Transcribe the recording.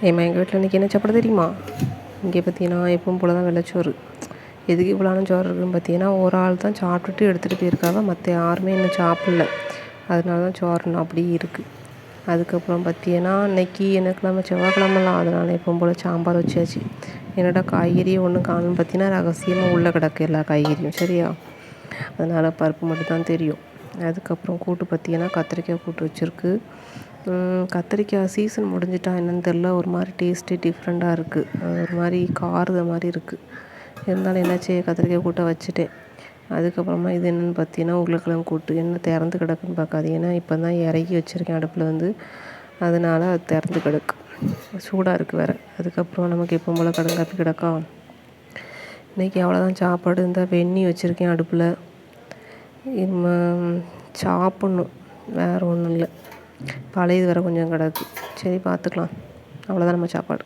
ஏம்மா எங்கள் வீட்டில் இன்றைக்கி என்ன சாப்பாடு தெரியுமா? இங்கே பார்த்தீங்கன்னா எப்பவும் போல் தான் வெள்ளைச்சோறு. எதுக்கு இவ்வளோலாம் சோறு இருக்குதுன்னு பார்த்தீங்கன்னா, ஒரு ஆள் தான் சாப்பிட்டுட்டு எடுத்துகிட்டு போயிருக்காங்க, மற்ற யாருமே இன்னும் சாப்பிடல. அதனால தான் சோறு அப்படியே இருக்குது. அதுக்கப்புறம் பார்த்தீங்கன்னா இன்றைக்கி என்ன கிழமை, செவ்வாய்க்கிழமெல்லாம், அதனால் எப்பவும் போல் சாம்பார் வச்சாச்சு. என்னடா காய்கறியே ஒன்றும் காணும்னு பார்த்தீங்கன்னா, ரகசியமாக உள்ளே கிடக்கு எல்லா காய்கறியும், சரியா? அதனால் பருப்பு மட்டும் தான் தெரியும். அதுக்கப்புறம் கூட்டு பார்த்தீங்கன்னா கத்திரிக்காய் கூட்டு வச்சுருக்கு. கத்திரிக்காய் சீசன் முடிஞ்சிட்டா என்னன்னு தெரில, ஒரு மாதிரி டேஸ்ட்டே டிஃப்ரெண்ட்டாக இருக்குது. ஒரு மாதிரி காரத மாதிரி இருக்குது. இருந்தாலும் என்னாச்சு, கத்திரிக்காய் கூட்டை வச்சுட்டேன். அதுக்கப்புறமா இது என்னென்னு பார்த்தீங்கன்னா உருளைக்கிழங்கு கூட்டு. என்ன திறந்து கிடக்குன்னு பார்க்காதீங்க, ஏன்னா இப்போ தான் இறக்கி வச்சுருக்கேன் அடுப்பில் வந்து, அதனால் அது திறந்து கிடக்கு, சூடாக இருக்குது வேறு. அதுக்கப்புறம் நமக்கு எப்போ போல் கடுங்காப்பி கிடக்கா. இன்றைக்கி அவ்வளோதான் சாப்பாடு. இந்த வெந்நி வச்சுருக்கேன் அடுப்பில், சாப்பிட்ணும், வேறு ஒன்றும் இல்லை. பழையது வேறு கொஞ்சம் கிடக்கு, சரி பார்த்துக்கலாம். அவ்வளோதான் நம்ம சாப்பாடு.